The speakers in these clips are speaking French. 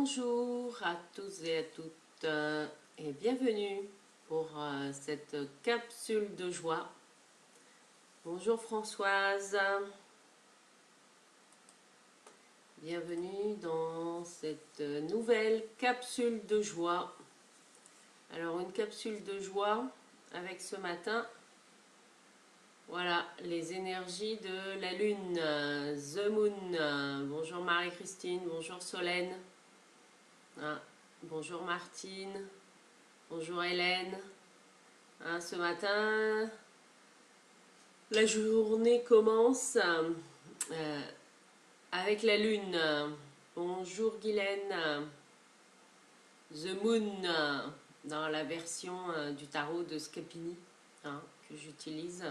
Bonjour à tous et à toutes et bienvenue pour cette capsule de joie. Bonjour Françoise, bienvenue dans cette nouvelle capsule de joie. Alors une capsule de joie avec ce matin, voilà, les énergies de la lune, The Moon. Bonjour Marie-Christine, bonjour Solène. Bonjour Martine, bonjour Hélène. Ce matin, la journée commence avec la lune. Bonjour Guylaine. The Moon, dans la version du tarot de Scapini que j'utilise.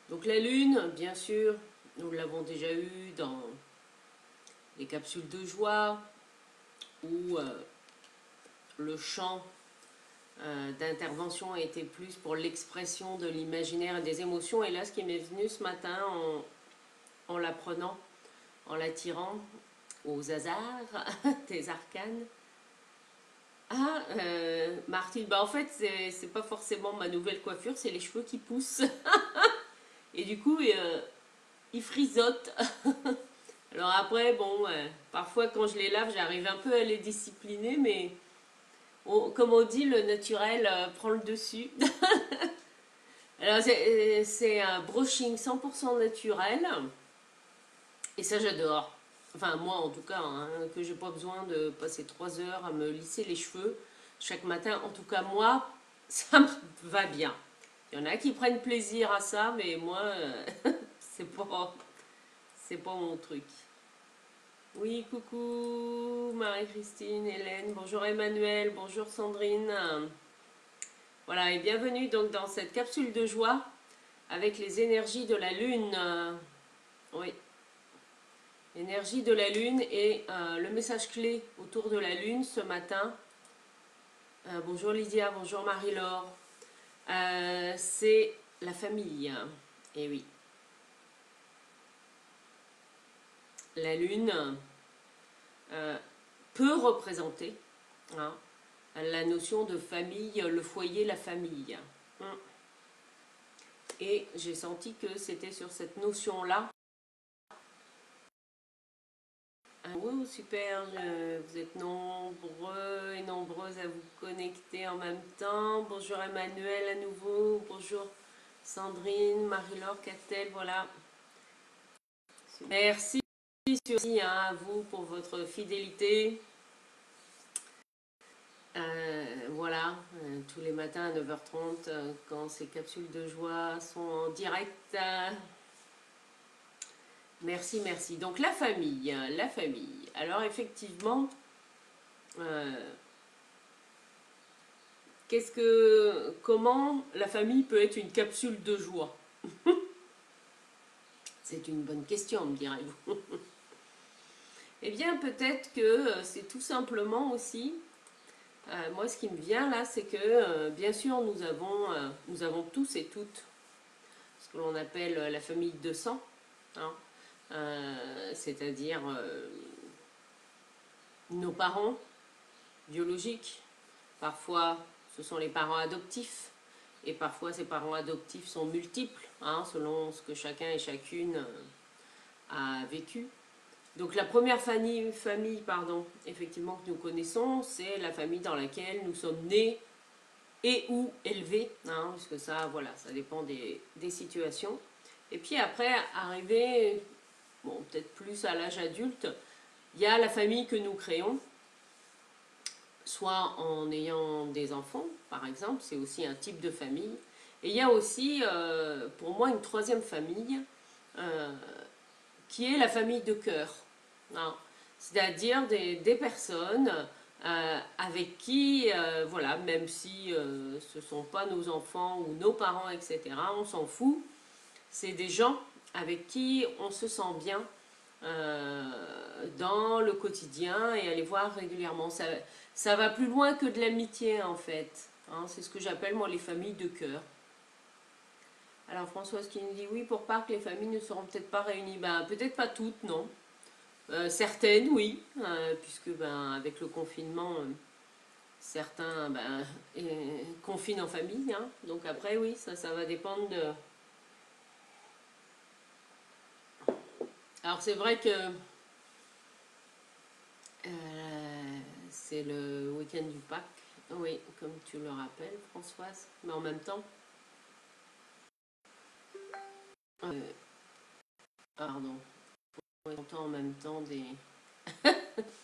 Donc la lune, bien sûr, nous l'avons déjà eu dans les capsules de joie où le champ d'intervention était plus pour l'expression de l'imaginaire et des émotions. Et là, ce qui m'est venu ce matin en l'apprenant, en l'attirant aux hasards des arcanes. Martine, bah en fait, c'est pas forcément ma nouvelle coiffure, c'est les cheveux qui poussent. Et du coup, ils frisotent. Alors après, bon, parfois quand je les lave, j'arrive un peu à les discipliner, mais comme on dit, le naturel prend le dessus. Alors c'est un brushing 100% naturel. Et ça j'adore. Enfin moi en tout cas, que j'ai pas besoin de passer 3 heures à me lisser les cheveux chaque matin. En tout cas moi, ça me va bien. Il y en a qui prennent plaisir à ça, mais moi, c'est pas mon truc. Oui, coucou Marie-Christine, Hélène, bonjour Emmanuel, bonjour Sandrine. Voilà, et bienvenue donc dans cette capsule de joie avec les énergies de la lune. Oui, énergie de la lune et le message clé autour de la lune ce matin. Bonjour Lydia, bonjour Marie-Laure. C'est la famille. Et oui. La lune peut représenter la notion de famille, le foyer, la famille. Et j'ai senti que c'était sur cette notion-là. Oh, super, vous êtes nombreux et nombreuses à vous connecter en même temps. Bonjour Emmanuel à nouveau, bonjour Sandrine, Marie-Laure, Catel, voilà. Merci aussi à vous pour votre fidélité. Voilà, tous les matins à 9h30, quand ces capsules de joie sont en direct. Merci, merci. Donc la famille, la famille. Alors effectivement, comment la famille peut être une capsule de joie? C'est une bonne question, me direz-vous. Eh bien, peut-être que c'est tout simplement aussi, moi ce qui me vient là, c'est que bien sûr nous avons tous et toutes ce que l'on appelle la famille de sang, c'est-à-dire nos parents biologiques. Parfois ce sont les parents adoptifs et parfois ces parents adoptifs sont multiples selon ce que chacun et chacune a vécu. Donc la première famille, effectivement, que nous connaissons, c'est la famille dans laquelle nous sommes nés et ou élevés, puisque ça, voilà, ça dépend des situations. Et puis après, arrivé, bon, peut-être plus à l'âge adulte, il y a la famille que nous créons, soit en ayant des enfants, par exemple, c'est aussi un type de famille. Et il y a aussi, pour moi, une troisième famille, qui est la famille de cœur. C'est-à-dire des personnes avec qui, voilà, même si ce ne sont pas nos enfants ou nos parents, etc., on s'en fout. C'est des gens avec qui on se sent bien dans le quotidien et à les voir régulièrement. Ça va plus loin que de l'amitié, en fait. C'est ce que j'appelle, moi, les familles de cœur. Alors Françoise qui nous dit oui, pour Pâques, les familles ne seront peut-être pas réunies. Ben, peut-être pas toutes, non. Certaines, oui, puisque ben, avec le confinement, certains ben, confinent en famille. Hein. Donc après, oui, ça va dépendre de... Alors c'est vrai que c'est le week-end du Pâques, oui, comme tu le rappelles, Françoise, mais en même temps, euh, pardon, en même temps des...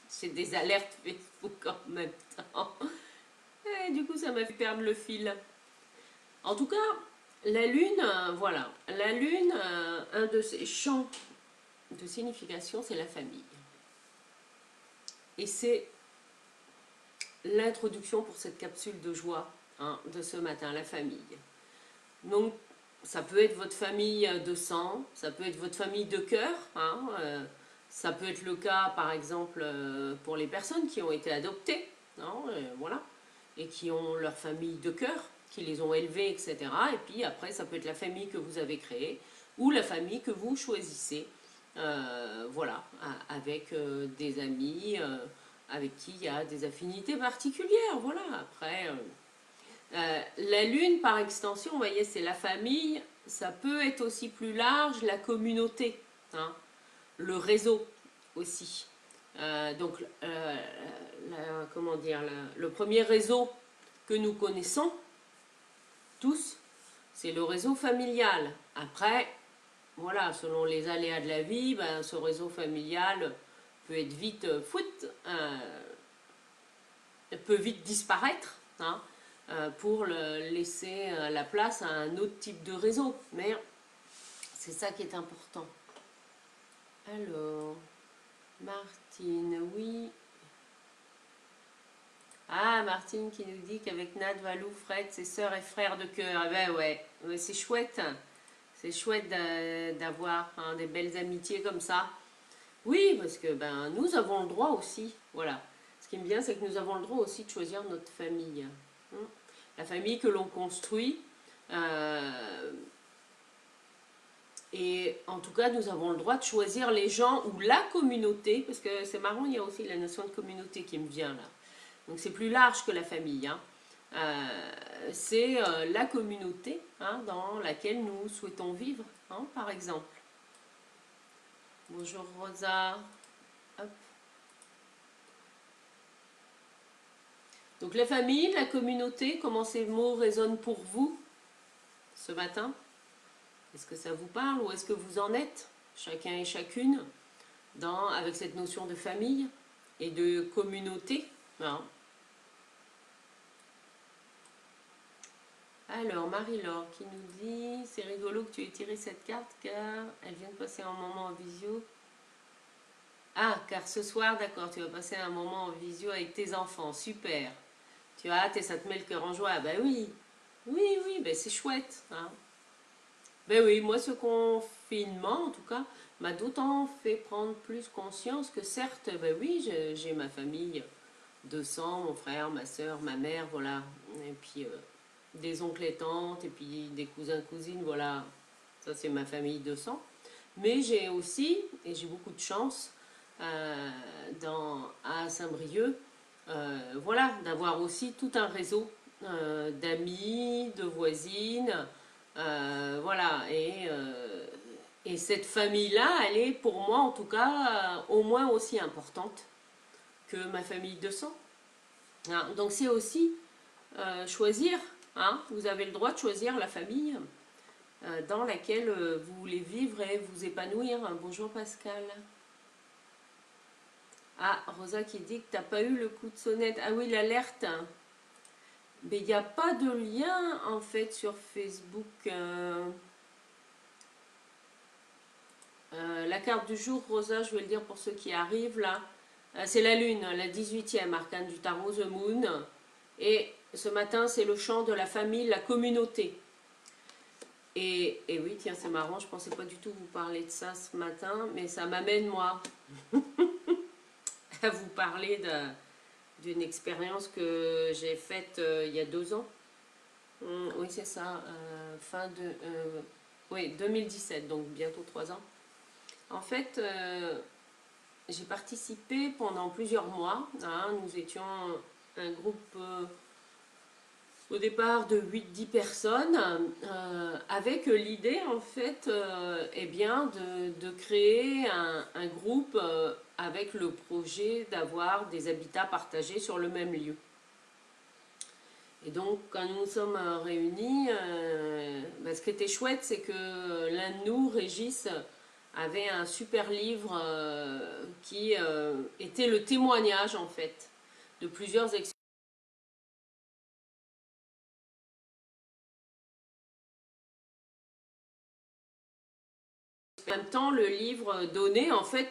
c'est des alertes Facebook en même temps. Et du coup, ça m'a fait perdre le fil. En tout cas, la Lune, voilà, la Lune, un de ses champs de signification, c'est la famille. Et c'est l'introduction pour cette capsule de joie hein, de ce matin, la famille. Donc, ça peut être votre famille de sang, ça peut être votre famille de cœur, hein, ça peut être le cas, par exemple, pour les personnes qui ont été adoptées, hein, voilà, et qui ont leur famille de cœur, qui les ont élevées, etc. Et puis après, ça peut être la famille que vous avez créée ou la famille que vous choisissez, voilà, avec des amis avec qui il y a des affinités particulières, voilà. Après, la Lune, par extension, vous voyez, c'est la famille, ça peut être aussi plus large, la communauté, hein, le réseau aussi. Donc, comment dire, le premier réseau que nous connaissons tous, c'est le réseau familial. Après, voilà, selon les aléas de la vie, ben, ce réseau familial peut être vite peut vite disparaître hein, pour laisser la place à un autre type de réseau. Mais c'est ça qui est important. Alors, Martine, oui. Ah, Martine qui nous dit qu'avec Nad, Valou, Fred, c'est sœurs et frères de cœur. Eh ben ouais, c'est chouette. C'est chouette d'avoir hein, des belles amitiés comme ça. Oui, parce que ben nous avons le droit aussi. Voilà. Ce qui me vient, c'est que nous avons le droit aussi de choisir notre famille. Hein. La famille que l'on construit. Et en tout cas, nous avons le droit de choisir les gens ou la communauté, parce que c'est marrant, il y a aussi la notion de communauté qui me vient là. Donc c'est plus large que la famille. Hein. C'est la communauté hein, dans laquelle nous souhaitons vivre, hein, par exemple. Bonjour Rosa. Hop. Donc la famille, la communauté, comment ces mots résonnent pour vous ce matin? Est-ce que ça vous parle ou est-ce que vous en êtes, chacun et chacune, avec cette notion de famille et de communauté hein. Alors, Marie-Laure qui nous dit, c'est rigolo que tu aies tiré cette carte car elle vient de passer un moment en visio. Ah, car ce soir, d'accord, tu vas passer un moment en visio avec tes enfants, super. Tu as hâte et ça te met le cœur en joie. Ah ben oui, oui, ben c'est chouette. Hein. Ben oui, moi ce confinement en tout cas m'a d'autant fait prendre plus conscience que certes, ben oui, j'ai ma famille de sang, mon frère, ma soeur, ma mère, voilà. Et puis des oncles et tantes, et puis des cousins, cousines, voilà. Ça c'est ma famille de sang. Mais j'ai aussi, et j'ai beaucoup de chance, à Saint-Brieuc, voilà, d'avoir aussi tout un réseau d'amis, de voisines, voilà, et cette famille-là, elle est pour moi en tout cas au moins aussi importante que ma famille de sang. Hein, donc c'est aussi choisir, hein, vous avez le droit de choisir la famille dans laquelle vous voulez vivre et vous épanouir. Bonjour Pascal. Ah, Rosa qui dit que tu n'as pas eu le coup de sonnette. Ah oui, l'alerte. Mais il n'y a pas de lien en fait sur Facebook. La carte du jour, Rosa, je vais le dire pour ceux qui arrivent là. C'est la lune, la 18e arcane du tarot, The Moon. Et ce matin, c'est le chant de la famille, la communauté. Et oui, tiens, c'est marrant, je ne pensais pas du tout vous parler de ça ce matin, mais ça m'amène, moi, à vous parler d'une expérience que j'ai faite il y a 2 ans. Oui, c'est ça, oui, 2017, donc bientôt 3 ans. En fait, j'ai participé pendant plusieurs mois. Hein, nous étions un groupe au départ de 8-10 personnes, avec l'idée en fait eh bien, de créer un groupe avec le projet d'avoir des habitats partagés sur le même lieu. Et donc quand nous nous sommes réunis, ce qui était chouette, c'est que l'un de nous, Régis, avait un super livre qui était le témoignage en fait de plusieurs expériences. En même temps, le livre donnait en fait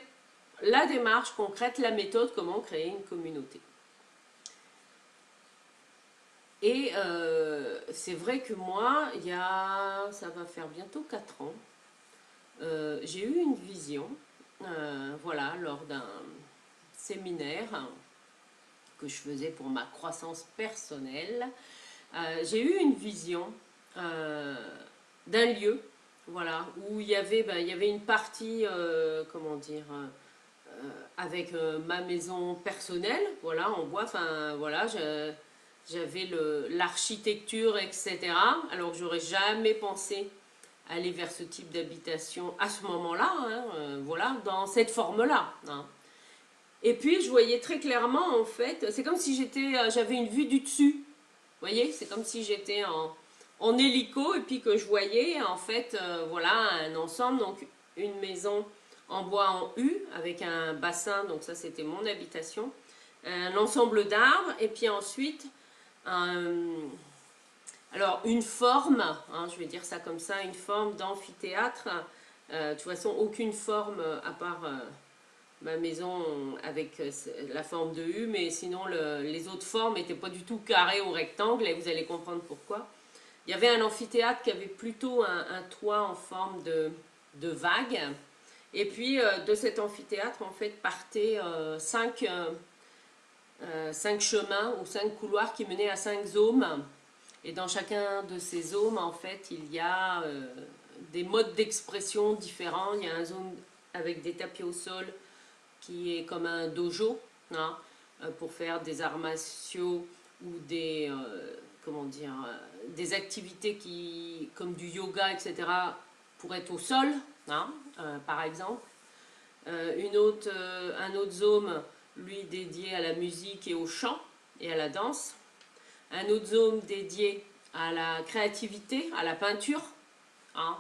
la démarche concrète, la méthode, comment créer une communauté. Et c'est vrai que moi, ça va faire bientôt 4 ans, j'ai eu une vision, voilà, lors d'un séminaire que je faisais pour ma croissance personnelle. J'ai eu une vision d'un lieu, voilà, où il y avait une partie, comment dire, avec ma maison personnelle, voilà, en bois, enfin voilà, j'avais l'architecture, etc. Alors que j'aurais jamais pensé aller vers ce type d'habitation à ce moment-là, hein, voilà, dans cette forme-là. Hein. Et puis je voyais très clairement, en fait, c'est comme si j'avais une vue du dessus. Vous voyez, c'est comme si j'étais en hélico et puis que je voyais, en fait, voilà, un ensemble, donc une maison en bois en U avec un bassin, donc ça c'était mon habitation, un ensemble d'arbres et puis ensuite alors une forme, hein, je vais dire ça comme ça, une forme d'amphithéâtre, de toute façon aucune forme à part ma maison avec la forme de U, mais sinon les autres formes n'étaient pas du tout carrées ou rectangles et vous allez comprendre pourquoi. Il y avait un amphithéâtre qui avait plutôt un toit en forme de vague. Et puis de cet amphithéâtre, en fait, partaient 5 chemins ou 5 couloirs qui menaient à 5 zones. Et dans chacun de ces zones, en fait, il y a des modes d'expression différents. Il y a un zone avec des tapis au sol qui est comme un dojo, hein, pour faire des arts martiaux ou des, comment dire, des activités comme du yoga, etc., pour être au sol, hein, par exemple. Un autre zone, lui, dédié à la musique et au chant et à la danse. Un autre zone dédié à la créativité, à la peinture, hein,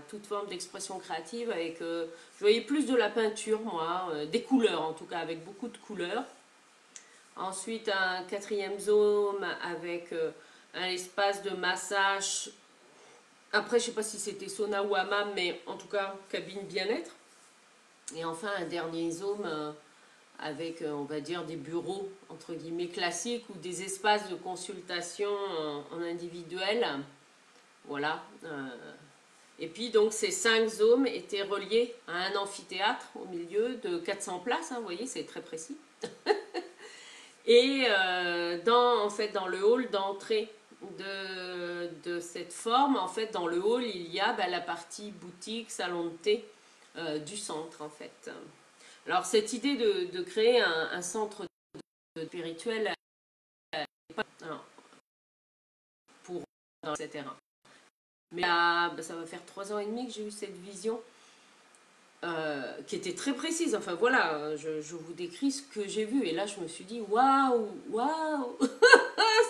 toute forme d'expression créative avec, je voyais plus de la peinture, moi, des couleurs en tout cas, avec beaucoup de couleurs. Ensuite, un 4e zone avec un espace de massage. Après, je ne sais pas si c'était sauna ou hammam, mais en tout cas, cabine bien-être. Et enfin, un dernier zone avec, on va dire, des bureaux, entre guillemets, classiques ou des espaces de consultation en individuel. Voilà. Et puis, donc, ces 5 zones étaient reliées à un amphithéâtre au milieu de 400 places. Hein, vous voyez, c'est très précis. Et en fait, dans le hall d'entrée de cette forme, en fait, dans le hall, il y a la partie boutique, salon de thé du centre, en fait. Alors, cette idée de créer un centre spirituel pour etc. Mais ça va faire 3 ans et demi que j'ai eu cette vision qui était très précise. Enfin voilà, je vous décris ce que j'ai vu. Et là, je me suis dit, waouh, waouh,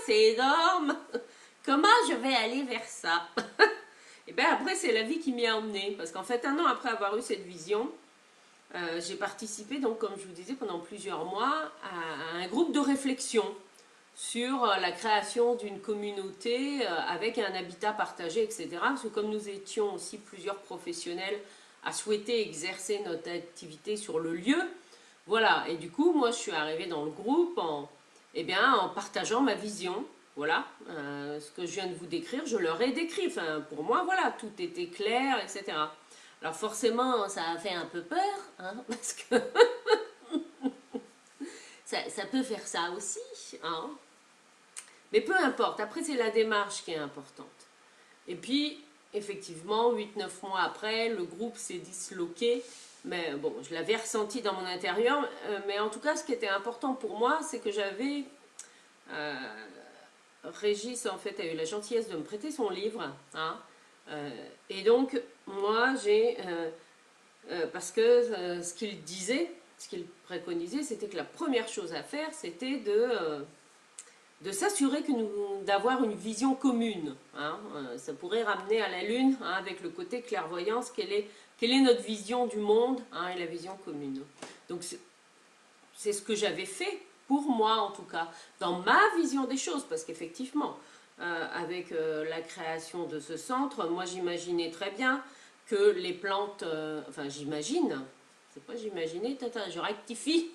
c'est énorme. Comment je vais aller vers ça? Et bien après, c'est la vie qui m'y a emmené. Parce qu'en fait, 1 an après avoir eu cette vision, j'ai participé, donc comme je vous disais, pendant plusieurs mois à un groupe de réflexion sur la création d'une communauté avec un habitat partagé, etc. Parce que comme nous étions aussi plusieurs professionnels à souhaiter exercer notre activité sur le lieu, voilà. Et du coup, moi, je suis arrivée dans le groupe en partageant ma vision. Voilà, ce que je viens de vous décrire, je leur ai décrit. Enfin, pour moi, voilà, tout était clair, etc. Alors forcément, ça a fait un peu peur, hein, parce que ça peut faire ça aussi, hein. Mais peu importe, après c'est la démarche qui est importante. Et puis, effectivement, 8-9 mois après, le groupe s'est disloqué. Mais bon, je l'avais ressenti dans mon intérieur. Mais en tout cas, ce qui était important pour moi, c'est que j'avais... euh, Régis, en fait, a eu la gentillesse de me prêter son livre. Hein. Et donc, moi, parce que ce qu'il disait, ce qu'il préconisait, c'était que la première chose à faire, c'était de s'assurer d'avoir une vision commune. Hein. Ça pourrait ramener à la Lune, hein, avec le côté clairvoyance, quelle est notre vision du monde, hein, et la vision commune. Donc c'est ce que j'avais fait, pour moi en tout cas, dans ma vision des choses, parce qu'effectivement, avec la création de ce centre, moi j'imaginais très bien que les plantes, enfin j'imagine, c'est pas j'imaginais, je rectifie,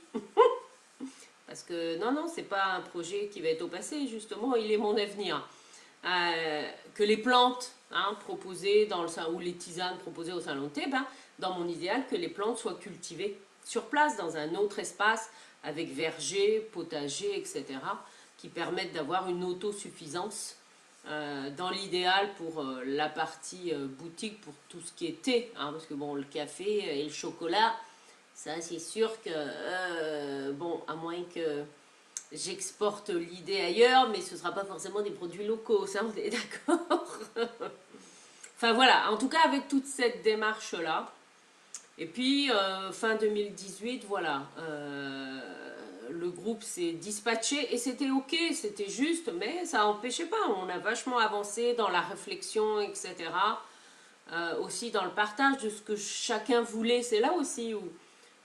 parce que non, non, c'est pas un projet qui va être au passé, justement, il est mon avenir. Que les plantes, hein, proposées ou les tisanes proposées au salon de thé, ben, dans mon idéal, que les plantes soient cultivées sur place, dans un autre espace, avec verger, potager, etc., qui permettent d'avoir une autosuffisance dans l'idéal pour la partie boutique, pour tout ce qui est thé, hein, parce que bon, le café et le chocolat, ça c'est sûr que, bon, à moins que j'exporte l'idée ailleurs, mais ce ne sera pas forcément des produits locaux, ça on est d'accord. Enfin voilà, en tout cas avec toute cette démarche-là. Et puis fin 2018, voilà, le groupe s'est dispatché et c'était ok, c'était juste, mais ça n'empêchait pas, on a vachement avancé dans la réflexion, etc. Aussi dans le partage de ce que chacun voulait, c'est là aussi où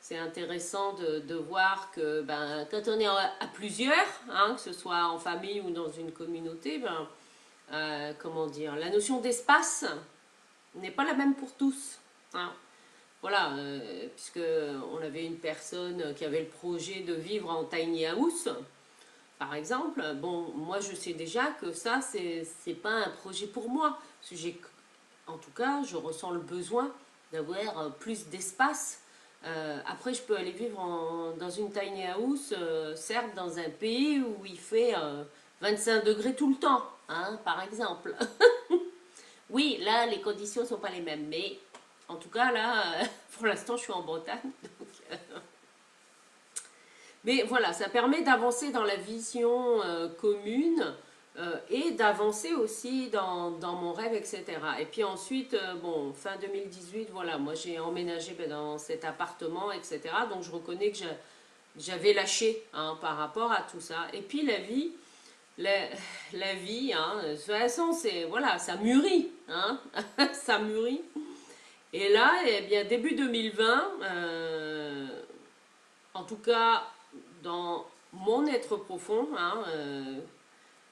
c'est intéressant de voir que ben, quand on est à plusieurs, hein, que ce soit en famille ou dans une communauté, ben, comment dire, la notion d'espace n'est pas la même pour tous. Hein. Voilà, puisque on avait une personne qui avait le projet de vivre en tiny house, par exemple. Bon, moi je sais déjà que ça, c'est pas un projet pour moi. Parce que en tout cas, je ressens le besoin d'avoir plus d'espace. Après, je peux aller vivre dans une tiny house, certes dans un pays où il fait 25 degrés tout le temps, hein, par exemple. Oui, là, les conditions ne sont pas les mêmes, mais en tout cas, là, pour l'instant, je suis en Bretagne. Donc, mais voilà, ça permet d'avancer dans la vision commune et d'avancer aussi dans mon rêve, etc. Et puis ensuite, bon, fin 2018, voilà, moi j'ai emménagé dans cet appartement, etc. Donc je reconnais que j'avais lâché, hein, par rapport à tout ça. Et puis la vie, hein, de toute façon, c'est, voilà, ça mûrit, hein, ça mûrit. Et là, eh bien, début 2020, en tout cas, dans mon être profond, hein,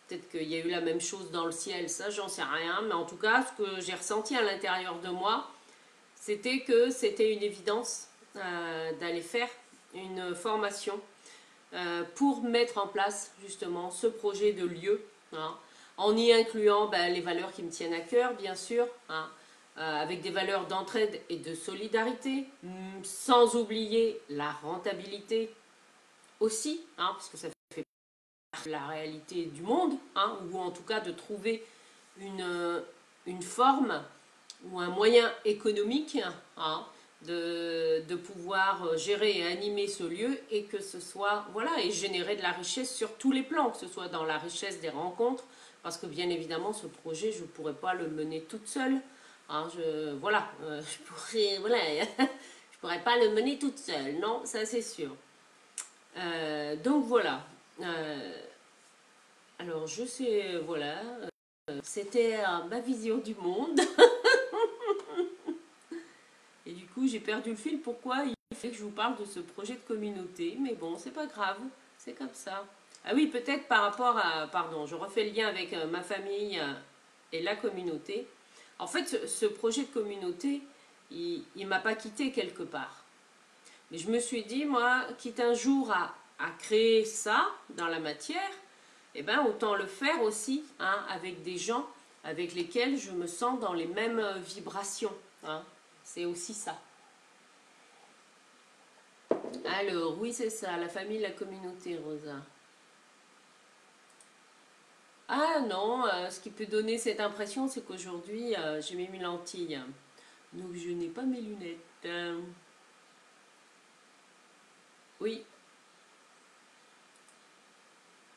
peut-être qu'il y a eu la même chose dans le ciel, ça j'en sais rien, mais en tout cas ce que j'ai ressenti à l'intérieur de moi, c'était que c'était une évidence d'aller faire une formation pour mettre en place justement ce projet de lieu, hein, en y incluant ben, les valeurs qui me tiennent à cœur, bien sûr, hein, avec des valeurs d'entraide et de solidarité, sans oublier la rentabilité aussi, hein, parce que ça fait partie de la réalité du monde, hein, ou en tout cas de trouver une forme ou un moyen économique, hein, de pouvoir gérer et animer ce lieu et que ce soit, voilà, et générer de la richesse sur tous les plans, que ce soit dans la richesse des rencontres, parce que bien évidemment ce projet je ne pourrais pas le mener toute seule, hein, voilà, voilà, je pourrais pas le mener toute seule, non, ça c'est sûr. Donc voilà, alors je sais, voilà, c'était ma vision du monde. Et du coup, j'ai perdu le fil. Pourquoi il fait que je vous parle de ce projet de communauté? Mais bon, c'est pas grave, c'est comme ça. Ah oui, peut-être par rapport à... Pardon, je refais le lien avec ma famille et la communauté. En fait, ce projet de communauté, il ne m'a pas quitté quelque part. Mais je me suis dit, moi, quitte un jour à créer ça dans la matière, eh ben, autant le faire aussi, hein, avec des gens avec lesquels je me sens dans les mêmes vibrations. Hein. C'est aussi ça. Alors, oui, c'est ça, la famille, la communauté, Rosa. Ah non, ce qui peut donner cette impression, c'est qu'aujourd'hui, j'ai mis mes lentilles. Donc je n'ai pas mes lunettes. Oui,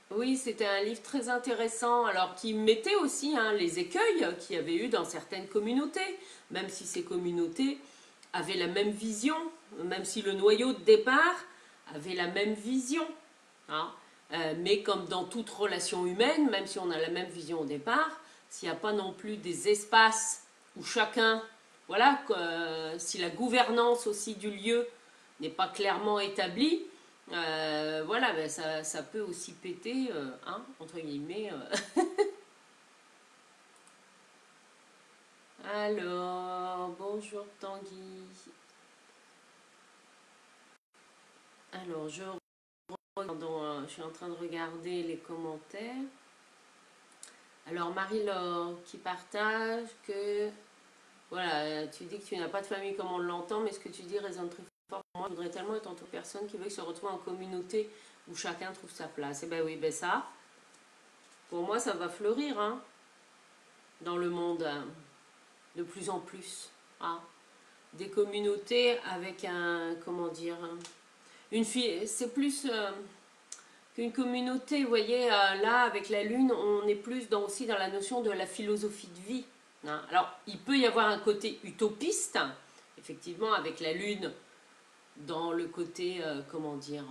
oui, c'était un livre très intéressant, alors qui mettait aussi hein, les écueils qu'il y avait eu dans certaines communautés, même si ces communautés avaient la même vision, même si le noyau de départ avait la même vision. Hein. Mais comme dans toute relation humaine, même si on a la même vision au départ, s'il n'y a pas non plus des espaces où chacun, voilà, si la gouvernance aussi du lieu n'est pas clairement établie, voilà, ben ça peut aussi péter, hein, entre guillemets. Alors, bonjour Tanguy. Alors, je suis en train de regarder les commentaires. Alors, Marie-Laure qui partage que, voilà, tu dis que tu n'as pas de famille comme on l'entend, mais ce que tu dis résonne très fort. Moi, je voudrais tellement être entre personnes qui veulent se retrouver en communauté où chacun trouve sa place. Et ben oui, ben ça, pour moi, ça va fleurir hein, dans le monde de plus en plus. Hein. Des communautés avec un, comment dire, une fille, c'est plus qu'une communauté, vous voyez, là, avec la Lune, on est plus aussi dans la notion de la philosophie de vie. Hein. Alors, il peut y avoir un côté utopiste, effectivement, avec la Lune, dans le côté, comment dire,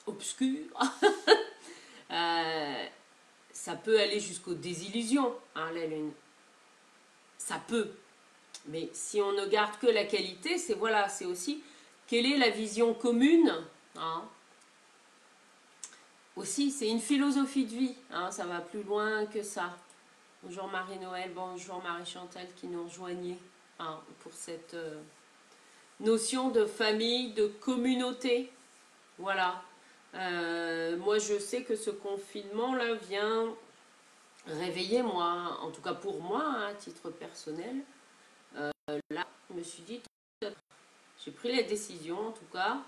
obscur. Ça peut aller jusqu'aux désillusions, hein, la Lune. Ça peut. Mais si on ne garde que la qualité, c'est voilà, c'est aussi quelle est la vision commune. Hein. Aussi, c'est une philosophie de vie. Hein, ça va plus loin que ça. Bonjour Marie-Noël, bonjour Marie-Chantal qui nous rejoignait hein, pour cette notion de famille, de communauté. Voilà. Moi, je sais que ce confinement-là vient réveiller, moi, en tout cas pour moi, hein, à titre personnel. Là, je me suis dit, j'ai pris la décision, en tout cas,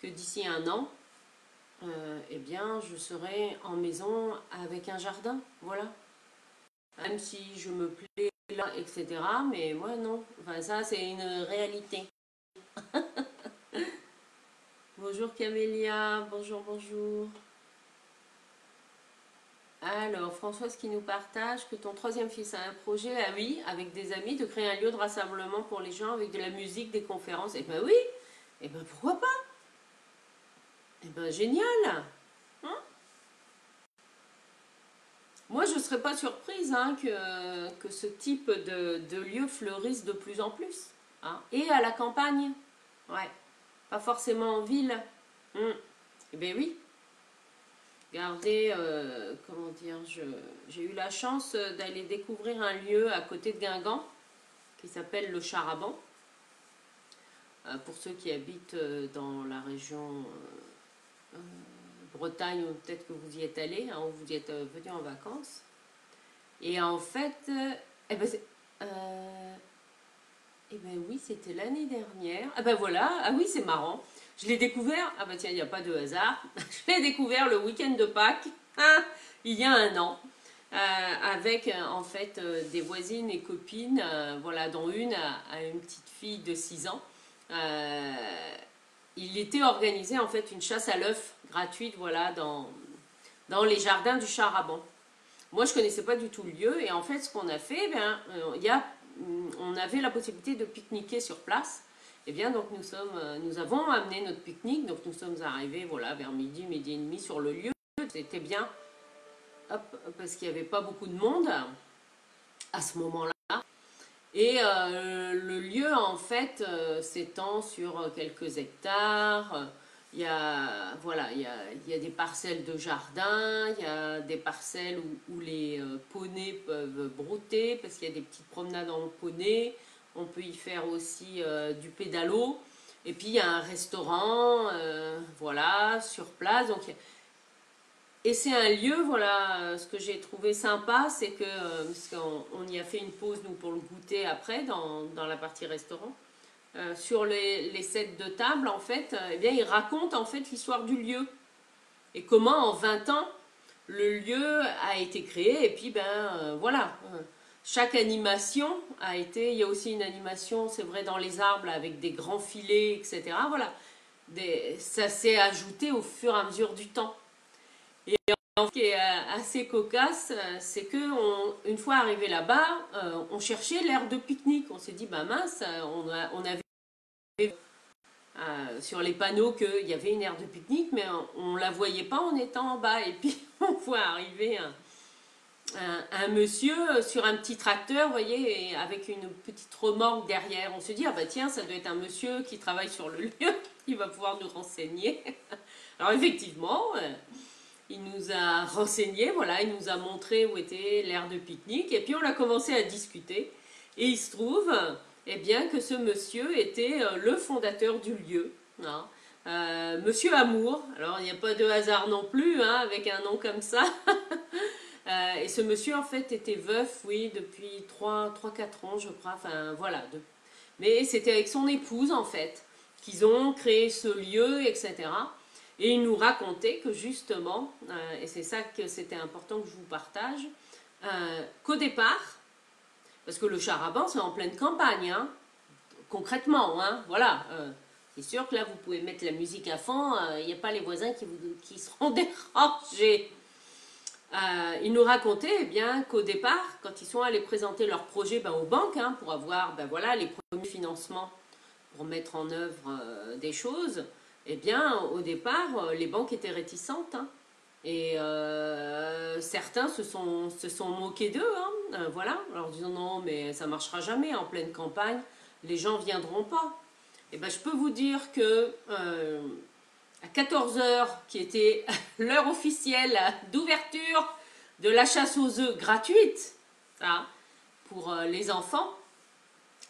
que d'ici un an, eh bien, je serai en maison avec un jardin, voilà. Même si je me plais là, etc. Mais moi, non. Enfin, ça, c'est une réalité. Bonjour Camélia, bonjour, bonjour. Alors, Françoise qui nous partage que ton troisième fils a un projet, ah oui, avec des amis, de créer un lieu de rassemblement pour les gens avec de la musique, des conférences. Eh ben oui, eh ben pourquoi pas? Eh ben génial! Hein. Moi, je ne serais pas surprise hein, que ce type de lieu fleurisse de plus en plus. Hein. Et à la campagne. Ouais. Pas forcément en ville. Eh bien oui. Regardez, comment dire, j'ai eu la chance d'aller découvrir un lieu à côté de Guingamp qui s'appelle le Charaban. Pour ceux qui habitent dans la région Bretagne, peut-être que vous y êtes allé, hein, ou vous y êtes venu en vacances. Et en fait, eh ben, eh ben oui, c'était l'année dernière. Ah ben voilà, ah oui, c'est marrant. Je l'ai découvert, ah ben tiens, il n'y a pas de hasard. Je l'ai découvert le week-end de Pâques, hein, il y a un an. Avec en fait des voisines et copines, voilà, dont une a une petite fille de 6 ans. Il était organisé en fait une chasse à l'œuf gratuite, voilà, dans les jardins du Charaban. Moi, je ne connaissais pas du tout le lieu et en fait, ce qu'on a fait, ben, on avait la possibilité de pique-niquer sur place. Et bien, donc nous avons amené notre pique-nique, donc nous sommes arrivés, voilà, vers midi, midi et demi sur le lieu. C'était bien, hop, parce qu'il n'y avait pas beaucoup de monde à ce moment-là. Et le lieu, en fait, s'étend sur quelques hectares. Il y a, voilà, il y a des parcelles de jardin, il y a des parcelles où les poneys peuvent brouter, parce qu'il y a des petites promenades en poney. On peut y faire aussi du pédalo. Et puis, il y a un restaurant, voilà, sur place. Donc, et c'est un lieu, voilà, ce que j'ai trouvé sympa, c'est que, parce qu'on y a fait une pause, nous, pour le goûter après, dans la partie restaurant, sur les sets de table, en fait, eh bien, ils racontent, en fait, l'histoire du lieu. Et comment, en 20 ans, le lieu a été créé et puis voilà. Chaque animation a été, il y a aussi une animation, c'est vrai, dans les arbres avec des grands filets, etc. Voilà, ça s'est ajouté au fur et à mesure du temps. Et ce qui est assez cocasse, c'est que une fois arrivé là-bas, on cherchait l'aire de pique-nique. On s'est dit, bah mince, on avait sur les panneaux qu'il y avait une aire de pique-nique, mais on ne la voyait pas en étant en bas. Et puis on voit arriver un monsieur sur un petit tracteur, vous voyez, et avec une petite remorque derrière. On se dit, ah bah tiens, ça doit être un monsieur qui travaille sur le lieu, il va pouvoir nous renseigner. Alors effectivement, il nous a renseigné, voilà, il nous a montré où était l'aire de pique-nique, et puis on a commencé à discuter. Et il se trouve, eh bien, que ce monsieur était le fondateur du lieu, hein. Monsieur Amour. Alors il n'y a pas de hasard non plus, hein, avec un nom comme ça. Et ce monsieur, en fait, était veuf, oui, depuis 3-4 ans, je crois. Enfin, voilà. Mais c'était avec son épouse, en fait, qu'ils ont créé ce lieu, etc. Et il nous racontait que, justement, et c'est ça que c'était important que je vous partage, qu'au départ, parce que le Charaban, c'est en pleine campagne, hein, concrètement, hein, voilà. C'est sûr que là, vous pouvez mettre la musique à fond, il n'y a pas les voisins qui seront dérangés. Ils nous racontaient eh bien qu'au départ, quand ils sont allés présenter leur projet aux banques, hein, pour avoir voilà, les premiers financements pour mettre en œuvre des choses, eh bien au départ, les banques étaient réticentes, hein. Et certains se sont moqués d'eux, hein, voilà, en leur disant non, mais ça ne marchera jamais en pleine campagne, les gens ne viendront pas. Et ben, je peux vous dire que à 14 heures, qui était l'heure officielle d'ouverture de la chasse aux œufs gratuite, ça, pour les enfants,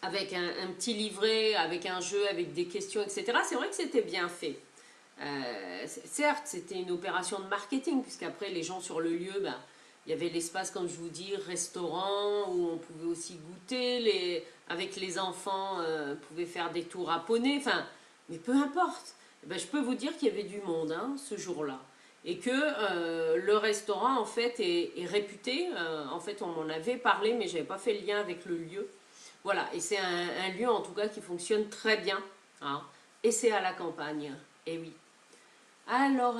avec un petit livret, avec un jeu, avec des questions, etc. C'est vrai que c'était bien fait. Certes, c'était une opération de marketing, puisqu'après, les gens sur le lieu, il y avait l'espace, comme je vous dis, restaurant, où on pouvait aussi goûter, avec les enfants, on pouvait faire des tours à poney, enfin, mais peu importe. Je peux vous dire qu'il y avait du monde, hein, ce jour-là. Et que le restaurant, en fait, est réputé. En fait, on m'en avait parlé, mais je n'avais pas fait le lien avec le lieu. Voilà, et c'est un lieu, en tout cas, qui fonctionne très bien, hein. Et c'est à la campagne, et oui. Alors,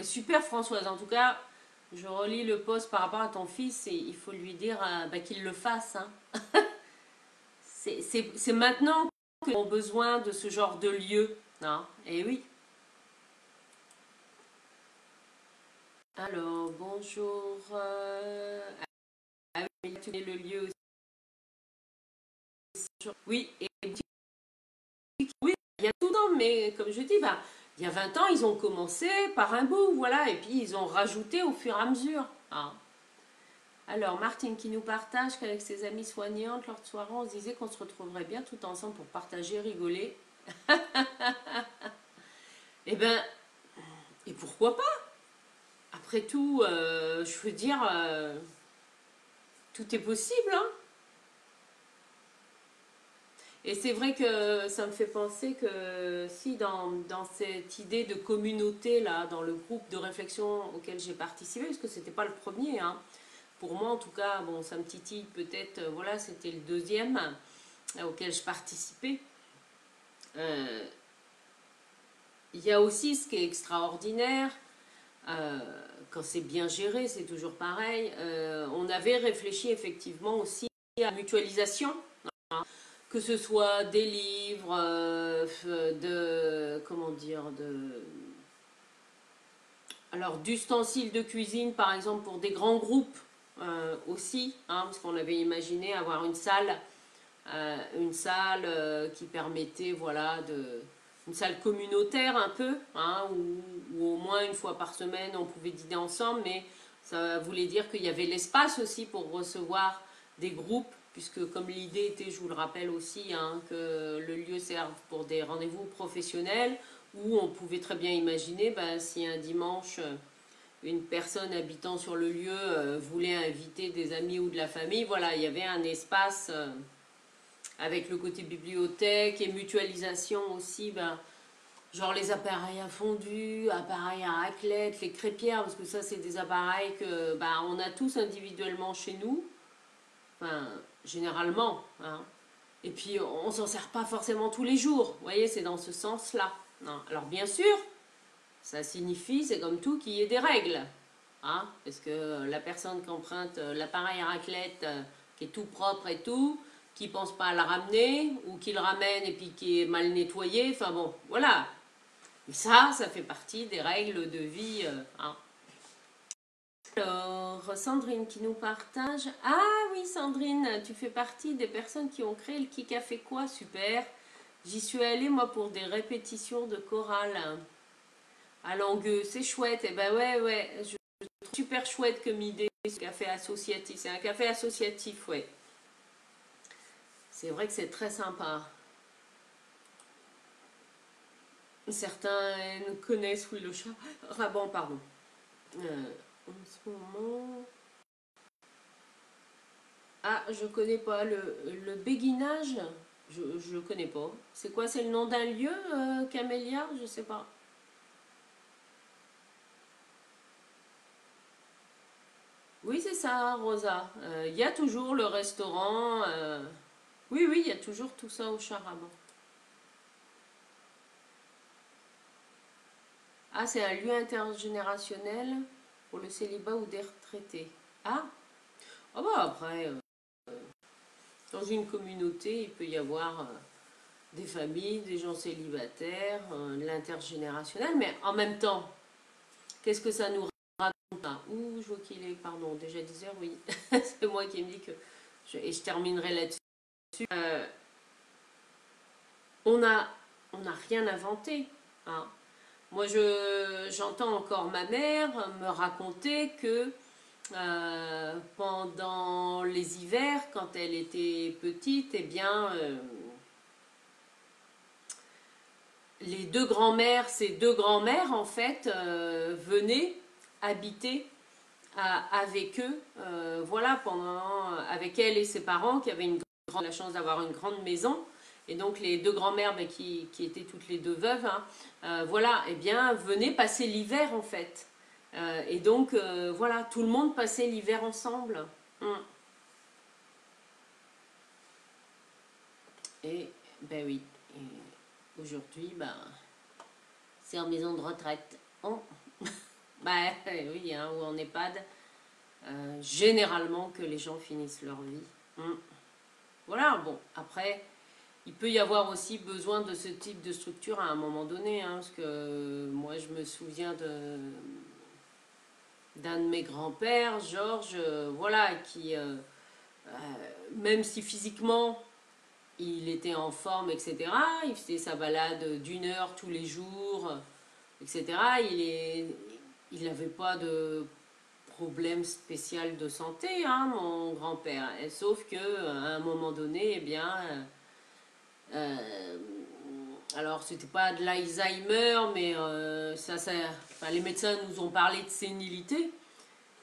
super Françoise, en tout cas, je relis le post par rapport à ton fils et il faut lui dire qu'il le fasse, hein. C'est maintenant qu'ils ont besoin de ce genre de lieu, hein. Et oui. Alors, bonjour. Ah oui, tu es le lieu aussi. Oui, et oui, il y a tout dans, mais comme je dis, il y a 20 ans, ils ont commencé par un bout, voilà, et puis ils ont rajouté au fur et à mesure, hein. Alors, Martine qui nous partage qu'avec ses amies soignantes, lors de soirée, on se disait qu'on se retrouverait bien tout ensemble pour partager, rigoler. Eh ben, et pourquoi pas? Après tout, je veux dire, tout est possible, hein. Et c'est vrai que ça me fait penser que si dans cette idée de communauté, là, dans le groupe de réflexion auquel j'ai participé, parce que c'était pas le premier, hein, pour moi en tout cas, bon, ça me titille peut-être, voilà, c'était le deuxième auquel je participais. Il y a aussi ce qui est extraordinaire, quand c'est bien géré, c'est toujours pareil. On avait réfléchi effectivement aussi à la mutualisation, hein, que ce soit des livres, comment dire, alors d'ustensiles de cuisine par exemple pour des grands groupes aussi, hein, parce qu'on avait imaginé avoir une salle qui permettait, voilà, une salle communautaire un peu, hein, où au moins une fois par semaine on pouvait dîner ensemble, mais ça voulait dire qu'il y avait l'espace aussi pour recevoir des groupes, puisque comme l'idée était, je vous le rappelle aussi, hein, que le lieu serve pour des rendez-vous professionnels, où on pouvait très bien imaginer, si un dimanche une personne habitant sur le lieu voulait inviter des amis ou de la famille, voilà, il y avait un espace avec le côté bibliothèque et mutualisation aussi, Genre les appareils à fondu, appareils à raclette, les crêpières, parce que ça c'est des appareils que bah, on a tous individuellement chez nous, enfin généralement, hein. Et puis on s'en sert pas forcément tous les jours, vous voyez, c'est dans ce sens-là. Non. Alors bien sûr, ça signifie, c'est comme tout, qu'il y ait des règles, hein, parce que la personne qui emprunte l'appareil à raclette, qui est tout propre et tout, qui pense pas à le ramener, ou qui le ramène et puis qui est mal nettoyé, enfin bon, voilà. Et ça fait partie des règles de vie, hein. Alors, Sandrine qui nous partage. Ah oui, Sandrine, tu fais partie des personnes qui ont créé le Qui Café Quoi, super. J'y suis allée, moi, pour des répétitions de chorale à Langueux. C'est chouette. Et ben ouais, je trouve super chouette comme idée, ce café associatif. C'est un café associatif, ouais. C'est vrai que c'est très sympa. Certains connaissent, oui, le chat. Raban, pardon. En ce moment. Ah, je connais pas. Le béguinage, je connais pas. C'est quoi? C'est le nom d'un lieu, Camélia? Je sais pas. Oui, c'est ça, Rosa. Il y a toujours le restaurant. Oui, oui, il y a toujours tout ça au Charaban. Ah, c'est un lieu intergénérationnel pour le célibat ou des retraités. Ah, ah bah après, dans une communauté, il peut y avoir des familles, des gens célibataires, de l'intergénérationnel, mais en même temps, qu'est-ce que ça nous raconte là? Ouh, je vois qu'il est, pardon, déjà 10 heures, oui. C'est moi qui me dis que. Et je terminerai là-dessus. Euh, on a, on n'a rien inventé, hein. Moi, j'entends encore ma mère me raconter que pendant les hivers, quand elle était petite, eh bien, les deux grands-mères, ces deux grands-mères, en fait, venaient habiter avec eux, voilà, avec elle et ses parents, qui avaient la chance d'avoir une grande maison. Et donc les deux grands-mères ben, qui étaient toutes les deux veuves, hein, voilà, eh bien, venaient passer l'hiver en fait. Et donc, voilà, tout le monde passait l'hiver ensemble. Hum. Et, ben oui, et aujourd'hui, ben, c'est en maison de retraite. Oh. Ben oui, hein, ou en EHPAD. Généralement que les gens finissent leur vie. Hum. Voilà, bon, après, il peut y avoir aussi besoin de ce type de structure à un moment donné, hein, parce que moi je me souviens d'un de mes grands-pères, Georges, voilà, qui, même si physiquement il était en forme, etc., il faisait sa balade d'1 heure tous les jours, etc., il n'avait pas de problème spécial de santé, hein, mon grand-père. Sauf que à un moment donné, eh bien, alors c'était pas de l'Alzheimer, mais enfin, les médecins nous ont parlé de sénilité.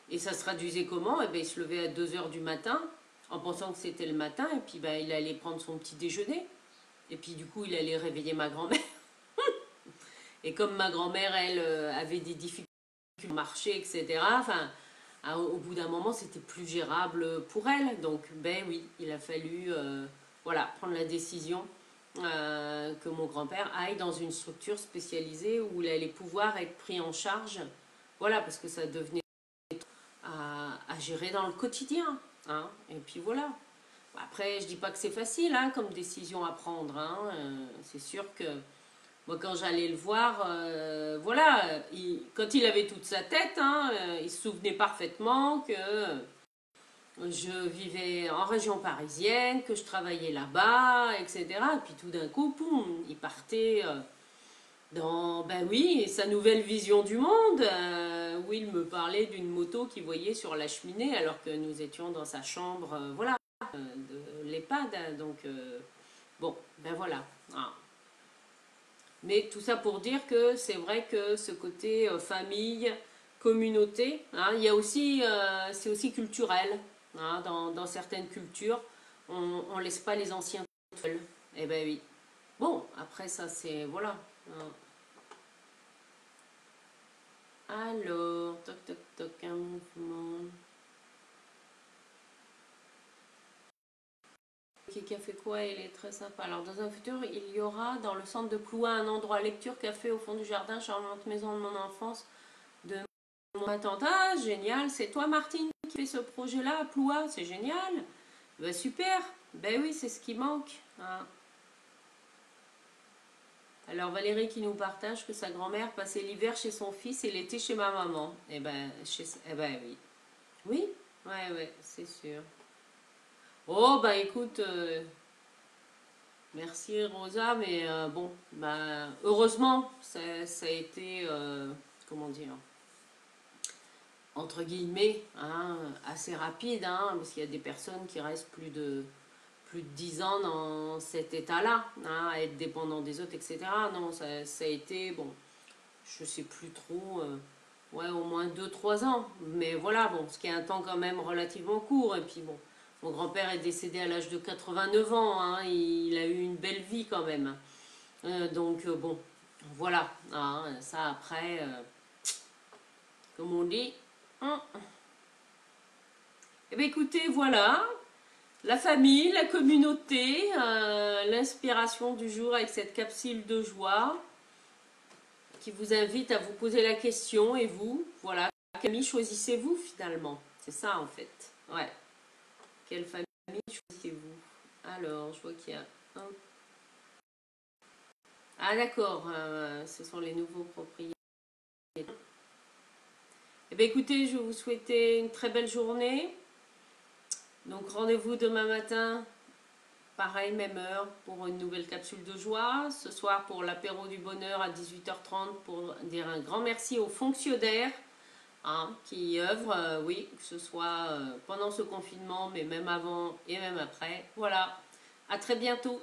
Et ça se traduisait comment? Eh ben, il se levait à 2 heures du matin, en pensant que c'était le matin, et puis ben, il allait prendre son petit déjeuner. Et puis du coup, il allait réveiller ma grand-mère. Et comme ma grand-mère, elle, avait des difficultés à marcher, etc., enfin, au bout d'un moment, c'était plus gérable pour elle. Donc, ben oui, il a fallu voilà, prendre la décision que mon grand-père aille dans une structure spécialisée où il allait pouvoir être pris en charge. Voilà, parce que ça devenait à gérer dans le quotidien, hein. Et puis voilà. Après, je dis pas que c'est facile, hein, comme décision à prendre, hein. C'est sûr que moi, quand j'allais le voir, voilà, quand il avait toute sa tête, hein, il se souvenait parfaitement que je vivais en région parisienne, que je travaillais là-bas, etc. Et puis tout d'un coup, poum, il partait dans, ben oui, sa nouvelle vision du monde, où il me parlait d'une moto qu'il voyait sur la cheminée alors que nous étions dans sa chambre, voilà, de l'EHPAD. Donc, bon, ben voilà. Ah. Mais tout ça pour dire que c'est vrai que ce côté famille, communauté, hein, il y a aussi, c'est aussi culturel, hein, dans certaines cultures, on laisse pas les anciens seuls. Eh ben oui. Bon, après ça c'est, voilà, hein. Alors, toc toc toc, un mouvement. Qui a fait quoi? Il est très sympa. Alors, dans un futur, il y aura dans le centre de Ploua un endroit lecture café au fond du jardin, charmante maison de mon enfance, de mon tante. Ah, génial! C'est toi, Martine, qui fait ce projet-là à Ploua? C'est génial! Ben, super! Ben oui, c'est ce qui manque. Hein. Alors, Valérie qui nous partage que sa grand-mère passait l'hiver chez son fils et l'été chez ma maman. Eh ben oui. Oui? Ouais, ouais, c'est sûr. Oh, bah écoute, merci Rosa, mais bon, bah, heureusement, ça a été, comment dire, entre guillemets, hein, assez rapide, hein, parce qu'il y a des personnes qui restent plus de 10 ans dans cet état-là, hein, à être dépendant des autres, etc. Non, ça a été, bon, je sais plus trop, ouais, au moins 2 3 ans. Mais voilà, bon, ce qui est un temps quand même relativement court. Et puis bon, mon grand-père est décédé à l'âge de 89 ans, hein, il a eu une belle vie quand même. Donc bon, voilà, hein, ça après, comme on dit. Hein. Eh bien écoutez, voilà, la famille, la communauté, l'inspiration du jour avec cette capsule de joie qui vous invite à vous poser la question et vous, voilà, quelle famille choisissez-vous finalement? C'est ça en fait. Ouais. Quelle famille choisissez-vous? Alors, je vois qu'il y a un. Ah d'accord, ce sont les nouveaux propriétaires. Eh bien écoutez, je vais vous souhaiter une très belle journée. Donc rendez-vous demain matin, pareil, même heure, pour une nouvelle capsule de joie. Ce soir pour l'apéro du bonheur à 18h30 pour dire un grand merci aux fonctionnaires. Hein, qui œuvrent, oui, que ce soit pendant ce confinement, mais même avant et même après. Voilà, à très bientôt.